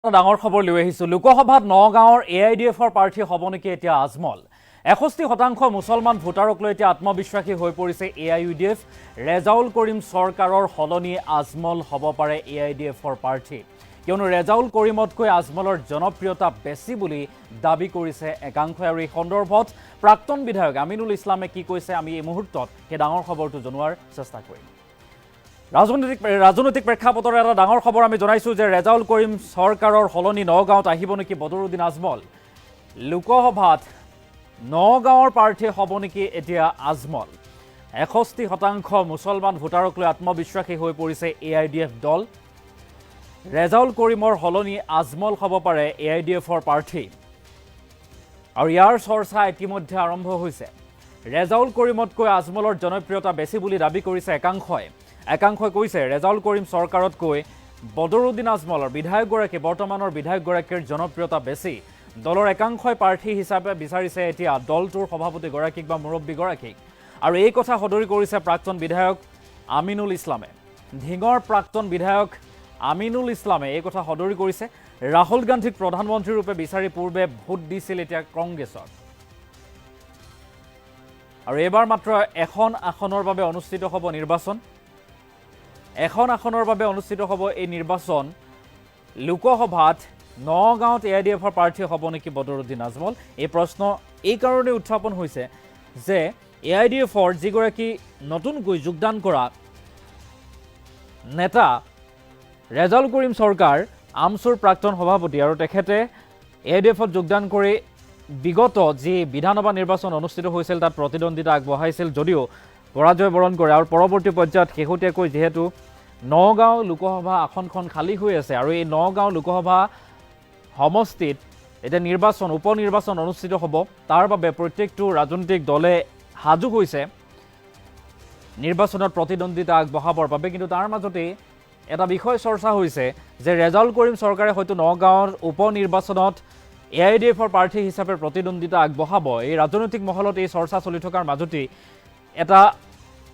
ডাঙৰ খবৰ লৈ আহিছো লোকসভাত নগাঁৱৰ AIDFৰ প্ৰাৰ্থী হ'ব নেকি এতিয়া আজমল 61% মুছলমান ভোটাৰক লৈ এতিয়া আত্মবিশ্বাসী হৈ পৰিছে AIUDF ৰেজাউল কৰিম চৰকাৰৰ হলনি আজমল হ'ব পাৰে AIDFৰ প্ৰাৰ্থী কিয়নো ৰেজাউল কৰিমতকৈ আজমলৰ জনপ্ৰিয়তা বেছি বুলি দাবী কৰিছে একাংশই আৰু এই সন্দৰ্ভত প্ৰাক্তন বিধায়ক আমিনুল ইছলামে কি কৈছে আমি এই মুহূৰ্তত এই ডাঙৰ খবৰটো জনোৱাৰ চেষ্টা কৰিম ৰাজনৈতিক প্ৰেক্ষাপটৰ এটা ডাঙৰ খবৰ আমি জনাইছো যে ৰেজাউল কৰিম চৰকাৰৰ হলনি নগাঁৱত আহিব নেকি বদৰুদ্দিন আজমল লোকসভাত নগাঁৱৰ প্ৰাৰ্থী হ'ব নেকি এতিয়া আজমল 61% মুছলমান ভোটাৰক লৈ আত্মবিশ্বাসী হৈ পৰিছে AIDF দল ৰেজাউল কৰিমৰ হলনি আজমল হ'ব পাৰে AIDFৰ প্ৰাৰ্থী আৰু ইয়াৰ চৰ্চা ইতিমধ্যে আৰম্ভ হৈছে ৰেজাউল কৰিমতকৈ আজমলৰ জনপ্ৰিয়তা বেছি বুলি দাবী কৰিছে একাংশই কৈছে ৰেজাউল কৰিম চৰকাৰতকৈ বদৰুদ্দিন আজমলৰ বিধায়কগৰাকী বৰ্তমানৰ বিধায়কগৰাকীৰ জনপ্ৰিয়তা বেছি দলৰ একাংশই প্ৰাৰ্থী হিচাপে বিচাৰিছে এতিয়া দলটোৰ সভাপতিগৰাকীক বা মুৰব্বীগৰাকীক আৰু এই কথা সদৰি কৰিছে প্ৰাক্তন বিধায়ক আমিনুল ইছলামে ধিঙৰ প্ৰাক্তন বিধায়ক আমিনুল ইছলামে এই কথা সদৰি কৰিছে ৰাহুল গান্ধীক প্ৰধানমন্ত্ৰী ৰূপে বিচাৰি পূৰ্বে ভোট দিছিল এতিয়া কংগ্ৰেছক আৰু এবাৰ মাত্ৰ এখন আসনৰ বাবে অনুষ্ঠিত হ'ব নিৰ্বাচন এখন আসনৰ বাবে অনুষ্ঠিত হ'ব এই নিৰ্বাচন লোকসভাত নগাঁৱত AIDFৰ প্ৰাৰ্থী হ'ব নেকি বদৰুদ্দিন আজমল এই প্ৰশ্ন এই কাৰণে উত্থাপন হৈছে যে AIDFৰ যিগৰাকী নতুনকৈ যোগদান কৰা নেতা ৰেজাউল কৰিম চৰকাৰ আমচুৰ প্ৰাক্তন সভাপতি আৰু তেখেতে AIDFত যোগদান কৰি বিগত যি বিধানসভা নিৰ্বাচন অনুষ্ঠিত হৈছিল তাত প্ৰতিদ্বন্দ্বিতা আগবঢ়াইছিল যদিও পৰাজয় বৰণ কৰে আৰু পৰৱৰ্তী পৰ্যায়ত শেহতীয়াকৈ যেহেতু নগাঁও লোকসভা আসনখন খালী হৈ আছে আৰু এই নগাঁও লোকসভা সমষ্টিত এতিয়া নিৰ্বাচন উপনিৰ্বাচন অনুষ্ঠিত হ'ব তাৰ বাবে প্ৰত্যেকটো ৰাজনৈতিক দলে সাজু হৈছে নিৰ্বাচনত প্ৰতিদ্বন্দ্বিতা আগবঢ়াবৰ বাবে কিন্তু তাৰ মাজতে এটা বিষয় চৰ্চা হৈছে যে ৰেজাউল কৰিম চৰকাৰে হয়তো নগাঁৱৰ উপনিৰ্বাচনত AIDFৰ প্ৰাৰ্থী হিচাপে প্ৰতিদ্বন্দ্বিতা আগবঢ়াব এই ৰাজনৈতিক মহলত এই চৰ্চা চলি থকাৰ মাজতে এটা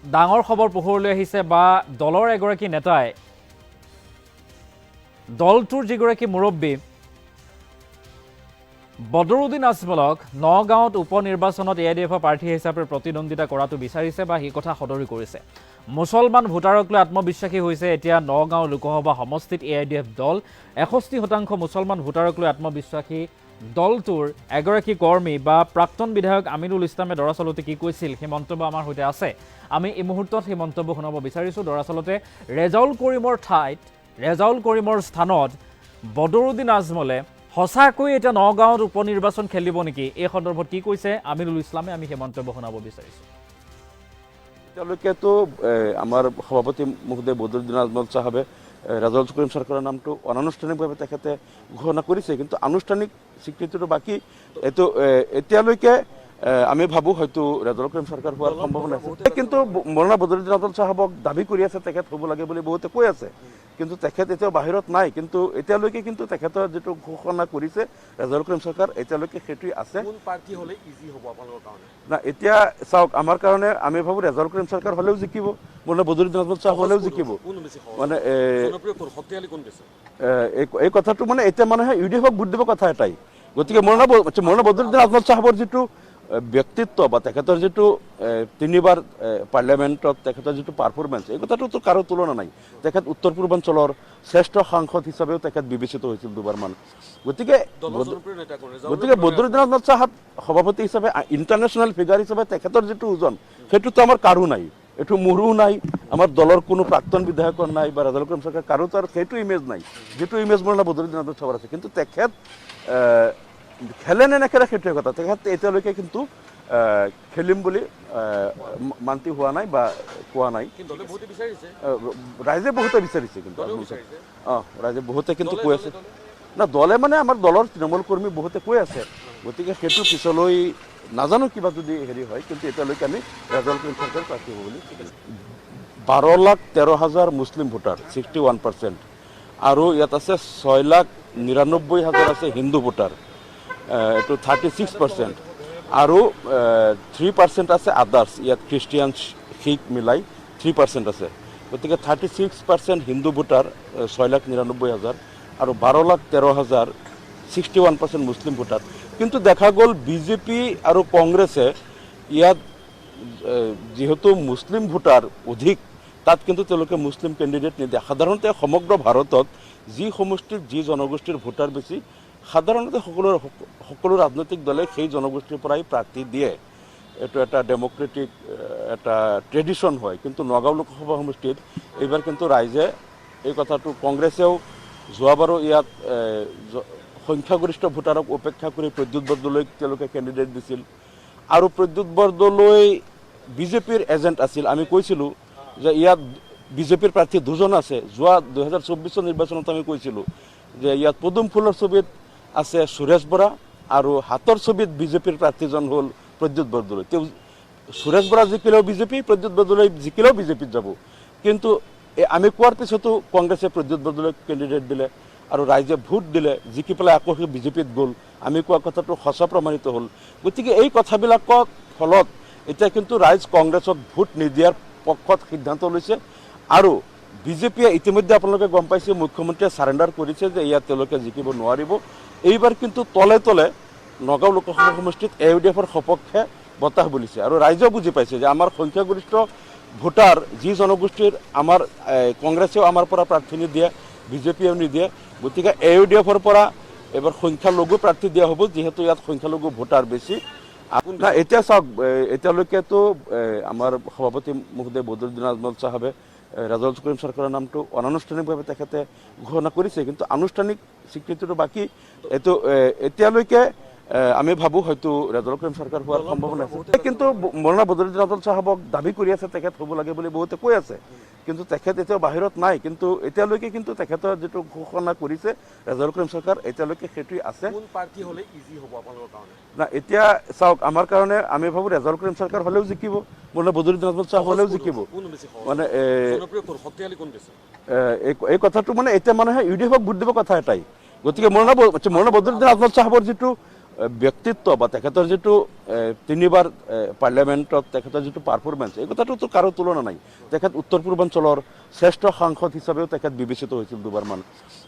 ডাঙৰ খবৰ পোহৰলৈ আহিছে বা দলৰ এগৰাকী নেতাই দলটোৰ যিগৰাকী মুৰব্বী বদৰুদ্দিন আজমলক নগাঁৱত উপনিৰ্বাচনত AIDFৰ প্ৰাৰ্থী হিচাপে প্ৰতিদ্বন্দ্বিতা কৰাটো বিচাৰিছে বা সেই কথা সদৰি কৰিছে মুছলমান ভোটাৰক লৈ আত্মবিশ্বাসী হৈছে এতিয়া নগাঁও লোকসভা সমষ্টিত AIDF দল 61% মুছলমান ভোটাৰক লৈ আত্মবিশ্বাসী দলটোৰ এগৰাকী কৰ্মী বা প্ৰাক্তন বিধায়ক আমিনুল ইছলামে দৰাচলতে কি কৈছিল সেই মন্তব্য আমাৰ সৈতে আছে আমি এই মুহূৰ্তত সেই মন্তব্য শুনাব বিচাৰিছোঁ দৰাচলতে ৰেজাউল কৰিমৰ স্থানত বদৰুদ্দিন আজমলে সঁচাকৈ এতিয়া নগাঁৱত উপনিৰ্বাচন খেলিব নেকি এই সন্দৰ্ভত কি কৈছে আমিনুল ইছলামে আমি সেই মন্তব্য শুনাব বিচাৰিছোঁ এতিয়ালৈকেতো আমাৰ সভাপতি মহোদয় বদৰুদ্দিন আজমল চাহাবে ৰেজাউল কৰিম চৰকাৰৰ নামটো অনানুষ্ঠানিকভাৱে তেখেতে ঘোষণা কৰিছে কিন্তু আনুষ্ঠানিক স্বীকৃতিটো বাকী এইটো এতিয়ালৈকে আমি ভাবোঁ হয়তো ৰেজাউল কৰিম চৰকাৰ হোৱাৰ সম্ভাৱনা আছে কিন্তু মৌলানা বদৰুদ্দিন আজমল চাহাবক দাবী কৰি আছে তেখেত হ'ব লাগে বুলি বহুতে কৈ আছে কিন্তু তেখেত এতিয়াও বাহিৰত নাই কিন্তু এতিয়ালৈকে কিন্তু তেখেতৰ যিটো ঘোষণা কৰিছে ৰেজাউল কৰিম চৰকাৰ এতিয়ালৈকে সেইটোৱে আছে কোন প্ৰাৰ্থী হ'লে ইজি হ'ব আপোনালোকৰ কাৰণে না এতিয়া চাওক আমাৰ কাৰণে আমি ভাবোঁ ৰেজাউল কৰিম চৰকাৰ হ'লেও জিকিব মৌলানা বদৰুদ্দিন আজমল চাহাব হ'লেও জিকিব মানে এই কথাটো মানে এতিয়া মানুহে UDFক ভোট দিব কথা এটাই গতিকে মৌলানা বদৰুদ্দিন আজমল চাহাবৰ যিটো ব্যক্তিত্ব বা তেখেতৰ যিটো তিনিবাৰ পাৰ্লিয়ামেণ্টত তেখেতৰ যিটো পাৰফৰ্মেঞ্চ এই কথাটোতো কাৰো তুলনা নাই তেখেত উত্তৰ পূৰ্বাঞ্চলৰ শ্ৰেষ্ঠ সাংসদ হিচাপেও তেখেত বিবেচিত হৈছিল দুবাৰমান গতিকে বদৰুদ্দিন আজমল চাহাব সভাপতি হিচাপে ইণ্টাৰনেশ্যনেল ফিগাৰ হিচাপে তেখেতৰ যিটো ওজন সেইটোতো আমাৰ কাৰো নাই এইটো মোৰো নাই আমাৰ দলৰ কোনো প্ৰাক্তন বিধায়কৰ নাই বা ৰেজাউল কৰিম চৰকাৰ কাৰো তাৰ সেইটো ইমেজ নাই যিটো ইমেজ মৌলানা বদৰুদ্দিন আজমল চাহাবৰ আছে কিন্তু তেখেত খেলে নে নেখেলে সেইটোৱে কথা তেখেত এতিয়ালৈকে কিন্তু খেলিম বুলি মান্তি হোৱা নাই বা কোৱা নাই ৰাইজে বহুতে বিচাৰিছে কিন্তু ৰাইজে বহুতে কিন্তু কৈ আছে না দলে মানে আমাৰ দলৰ তৃণমূল কৰ্মী বহুতে কৈ আছে গতিকে সেইটো পিছলৈ নাজানো কিবা যদি হেৰি হয় কিন্তু এতিয়ালৈকে আমি ৰেজাউল কৰিম চৰকাৰ প্ৰাৰ্থী হ'ব বুলি 12,13,000 মুছলিম ভোটাৰ 61% আৰু ইয়াত আছে 6,99,000 আছে হিন্দু ভোটাৰ এইটো 36% আৰু 3% আছে আদাৰ্ছ ইয়াত খ্ৰীষ্টিয়ান শিখ মিলাই 3% আছে গতিকে 36% হিন্দু ভোটাৰ 6,99,000 আৰু 12,13,000 61% মুছলিম ভোটাৰ। কিন্তু দেখা গ'ল বিজেপি আৰু কংগ্ৰেছে ইয়াত যেহেতু মুছলিম ভোটাৰ অধিক, তাত কিন্তু তেওঁলোকে মুছলিম কেণ্ডিডেট নিদিয়ে। সাধাৰণতে সমগ্ৰ ভাৰতত যি সমষ্টিৰ যি জনগোষ্ঠীৰ ভোটাৰ বেছি, সাধাৰণতে সকলো ৰাজনৈতিক দলে সেই জনগোষ্ঠীৰ পৰাই প্ৰাৰ্থী দিয়ে। এইটো এটা ডেম'ক্ৰেটিক এটা ট্ৰেডিশ্যন হয়। কিন্তু নগাঁও লোকসভা সমষ্টিত এইবাৰ কিন্তু ৰাইজে এই কথাটো, কংগ্ৰেছেও যোৱাবাৰো ইয়াত সংখ্যাগৰিষ্ঠ ভোটাৰক উপেক্ষা কৰি প্ৰদ্যুৎ বৰদলৈক তেওঁলোকে কেণ্ডিডেট দিছিল। আৰু প্ৰদ্যুৎ বৰদলৈ বিজেপিৰ এজেণ্ট আছিল। আমি কৈছিলোঁ যে ইয়াত বিজেপিৰ প্ৰাৰ্থী দুজন আছে। যোৱা 2024 নিৰ্বাচনত আমি কৈছিলোঁ যে ইয়াত পদুম ফুলৰ ছবিত আছে সুৰেশ বৰা আৰু হাতৰ ছবিত বিজেপিৰ প্ৰাৰ্থীজন হ'ল প্ৰদ্যুৎ বৰদলৈ। তেওঁ সুৰেশ বৰা জিকিলেও বিজেপি, প্ৰদ্যুৎ বৰদলৈ জিকিলেও বিজেপিত যাব। কিন্তু আমি কোৱাৰ পিছতো কংগ্ৰেছে প্ৰদ্যুৎ বৰদলৈক কেণ্ডিডেট দিলে আৰু ৰাইজে ভোট দিলে, জিকি পেলাই আকৌ সেই বিজেপিত গ'ল। আমি কোৱা কথাটো সঁচা প্ৰমাণিত হ'ল। গতিকে এই কথাবিলাকৰ ফলত এতিয়া কিন্তু ৰাইজ কংগ্ৰেছক ভোট নিদিয়াৰ পক্ষত সিদ্ধান্ত লৈছে। আৰু বিজেপিয়ে ইতিমধ্যে আপোনালোকে গম পাইছে, মুখ্যমন্ত্ৰীয়ে চাৰেণ্ডাৰ কৰিছে যে ইয়াত তেওঁলোকে জিকিব নোৱাৰিব। এইবাৰ কিন্তু তলে তলে নগাঁও লোকসভা সমষ্টিত AUDFৰ সপক্ষে বতাহ বলিছে। আৰু ৰাইজেও বুজি পাইছে যে আমাৰ সংখ্যাগৰিষ্ঠ ভোটাৰ যি জনগোষ্ঠীৰ, আমাৰ কংগ্ৰেছেও আমাৰ পৰা প্ৰাৰ্থী নিদিয়ে, বিজেপিয়েও নিদিয়ে। গতিকে AUDFৰ পৰা এবাৰ সংখ্যালঘু প্ৰাৰ্থী দিয়া হ'ব, যিহেতু ইয়াত সংখ্যালঘু ভোটাৰ বেছি। না এতিয়া চাওক, এতিয়ালৈকেতো আমাৰ সভাপতি মহোদয় বদৰুদ্দিন আজমল চাহাবে ৰেজাউল কৰীম চৰকাৰৰ নামটো অনানুষ্ঠানিকভাৱে তেখেতে ঘোষণা কৰিছে, কিন্তু আনুষ্ঠানিক স্বীকৃতিটো বাকী। এইটো এতিয়ালৈকে আমি ভাবোঁ হয়তো ৰেজাউল কৰীম চৰকাৰ হোৱাৰ সম্ভাৱনা আছে। কিন্তু মৌলানা বদৰুদ্দিন আজমল চাহাবক দাবী কৰি আছে তেখেত হ'ব লাগে বুলি বহুতে কৈ আছে, কিন্তু তেখেত এতিয়াও বাহিৰত নাই। কিন্তু এতিয়ালৈকে কিন্তু তেখেতৰ যিটো ঘোষণা কৰিছে ৰেজাউল কৰীম চৰকাৰ, এতিয়ালৈকে সেইটোৱেই আছে। কোন প্ৰাৰ্থী হ'লে ইজি হ'ব আপোনালোকৰ কাৰণে? না এতিয়া চাওক, আমাৰ কাৰণে আমি ভাবোঁ ৰেজাউল কৰীম চৰকাৰ হ'লেও জিকিব, মৌলানা বদৰুদ্দিন আজমল চাহাব হ'লেও জিকিব। মানে এই কথাটো মানে এতিয়া মানুহে UDFক ভোট দিব কথা এটাই। গতিকে মৌলানা বদৰুদ্দিন আজমল চাহাবৰ যিটো ব্যক্তিত্ব বা তেখেতৰ যিটো 3বাৰ পাৰ্লিয়ামেণ্টত তেখেতৰ যিটো পাৰফৰ্মেঞ্চ, এই কথাটোতো কাৰো তুলনা নাই। তেখেত উত্তৰ পূৰ্বাঞ্চলৰ শ্ৰেষ্ঠ সাংসদ হিচাপেও তেখেত বিবেচিত হৈছিল দুবাৰমান।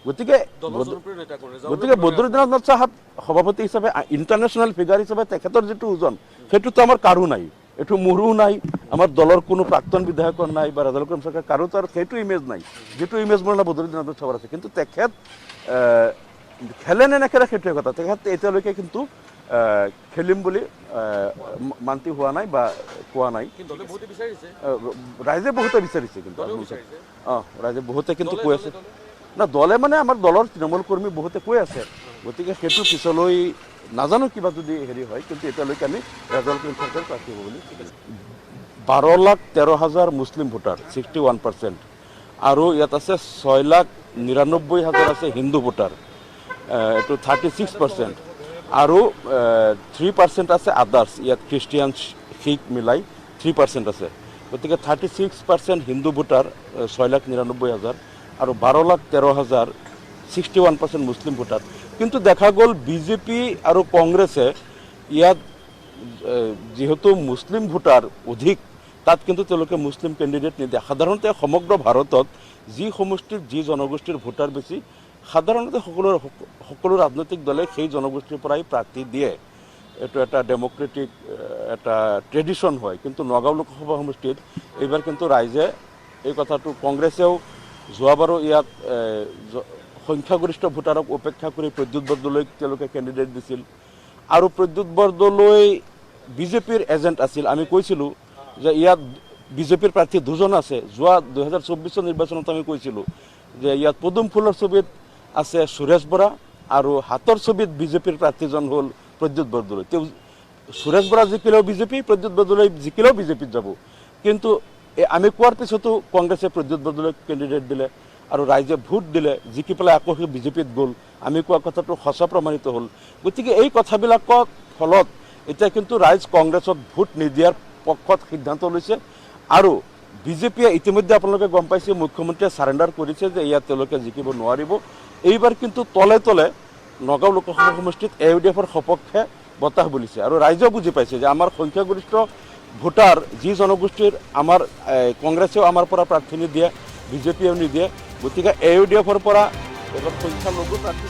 গতিকে বদৰুদ্দিন আজমল চাহাব সভাপতি হিচাপে, ইণ্টাৰনেশ্যনেল ফিগাৰ হিচাপে তেখেতৰ যিটো ওজন, সেইটোতো আমাৰ কাৰো নাই। এইটো মোৰো নাই, আমাৰ দলৰ কোনো প্ৰাক্তন বিধায়কৰ নাই, বা ৰেজাউল কৰীম চৰকাৰ কাৰো তাৰ সেইটো ইমেজ নাই, যিটো ইমেজ মৌলানা বদৰুদ্দিন আজমল চাহাবৰ আছে। কিন্তু তেখেত খেলে নে নেখেলে সেইটোৱে কথা। তেখেত এতিয়ালৈকে কিন্তু খেলিম বুলি মান্তি হোৱা নাই বা কোৱা নাই। ৰাইজে বহুতে বিচাৰিছে, কিন্তু ৰাইজে বহুতে কিন্তু কৈ আছে না, দলে মানে আমাৰ দলৰ তৃণমূল কৰ্মী বহুতে কৈ আছে। গতিকে সেইটো পিছলৈ নাজানো কিবা যদি হেৰি হয়, কিন্তু এতিয়ালৈকে আমি ৰেজাউল কৰীম চৰকাৰ প্ৰাৰ্থী হ'ব বুলি 12,13,000 মুছলিম ভোটাৰ 61%, আৰু ইয়াত আছে 6,99,000 আছে হিন্দু ভোটাৰ, এইটো 36%, আৰু 3% আছে আদাৰ্ছ, ইয়াত খ্ৰীষ্টিয়ান শিখ মিলাই 3% আছে। গতিকে 36% হিন্দু ভোটাৰ 6,99,000 আৰু 12,13,000 61% মুছলিম ভোটাৰ। কিন্তু দেখা গ'ল বিজেপি আৰু কংগ্ৰেছে ইয়াত যেহেতু মুছলিম ভোটাৰ অধিক, তাত কিন্তু তেওঁলোকে মুছলিম কেণ্ডিডেট নিদিয়ে। সাধাৰণতে সমগ্ৰ ভাৰতত যি সমষ্টিৰ যি জনগোষ্ঠীৰ ভোটাৰ বেছি, সাধাৰণতে সকলো ৰাজনৈতিক দলে সেই জনগোষ্ঠীৰ পৰাই প্ৰাৰ্থী দিয়ে। এইটো এটা ডেম'ক্ৰেটিক এটা ট্ৰেডিশ্যন হয়। কিন্তু নগাঁও লোকসভা সমষ্টিত এইবাৰ কিন্তু ৰাইজে এই কথাটো, কংগ্ৰেছেও যোৱাবাৰো ইয়াত সংখ্যাগৰিষ্ঠ ভোটাৰক উপেক্ষা কৰি প্ৰদ্যুৎ বৰদলৈক তেওঁলোকে কেণ্ডিডেট দিছিল। আৰু প্ৰদ্যুৎ বৰদলৈ বিজেপিৰ এজেণ্ট আছিল। আমি কৈছিলোঁ যে ইয়াত বিজেপিৰ প্ৰাৰ্থী দুজন আছে। যোৱা 2024 নিৰ্বাচনত আমি কৈছিলোঁ যে ইয়াত পদুম ফুলৰ ছবিত আছে সুৰেশ বৰা আৰু হাতৰ ছবিত বিজেপিৰ প্ৰাৰ্থীজন হ'ল প্ৰদ্যুৎ বৰদলৈ। তেওঁ সুৰেশ বৰা জিকিলেও বিজেপি, প্ৰদ্যুৎ বৰদলৈ জিকিলেও বিজেপিত যাব। কিন্তু আমি কোৱাৰ পিছতো কংগ্ৰেছে প্ৰদ্যুৎ বৰদলৈক কেণ্ডিডেট দিলে আৰু ৰাইজে ভোট দিলে, জিকি পেলাই আকৌ সেই বিজেপিত গ'ল। আমি কোৱা কথাটো সঁচা প্ৰমাণিত হ'ল। গতিকে এই কথাবিলাকৰ ফলত এতিয়া কিন্তু ৰাইজ কংগ্ৰেছক ভোট নিদিয়াৰ পক্ষত সিদ্ধান্ত লৈছে। আৰু বিজেপিয়ে ইতিমধ্যে আপোনালোকে গম পাইছে, মুখ্যমন্ত্ৰীয়ে চাৰেণ্ডাৰ কৰিছে যে ইয়াত তেওঁলোকে জিকিব নোৱাৰিব। এইবাৰ কিন্তু তলে তলে নগাঁও লোকসভা সমষ্টিত AUDFৰ সপক্ষে বতাহ বলিছে। আৰু ৰাইজেও বুজি পাইছে যে আমাৰ সংখ্যাগৰিষ্ঠ ভোটাৰ যি জনগোষ্ঠীৰ, আমাৰ কংগ্ৰেছেও আমাৰ পৰা প্ৰাৰ্থী নিদিয়ে, বিজেপিয়েও নিদিয়ে। গতিকে AUDFৰ পৰা এবাৰ সংখ্যালঘু প্ৰাৰ্থী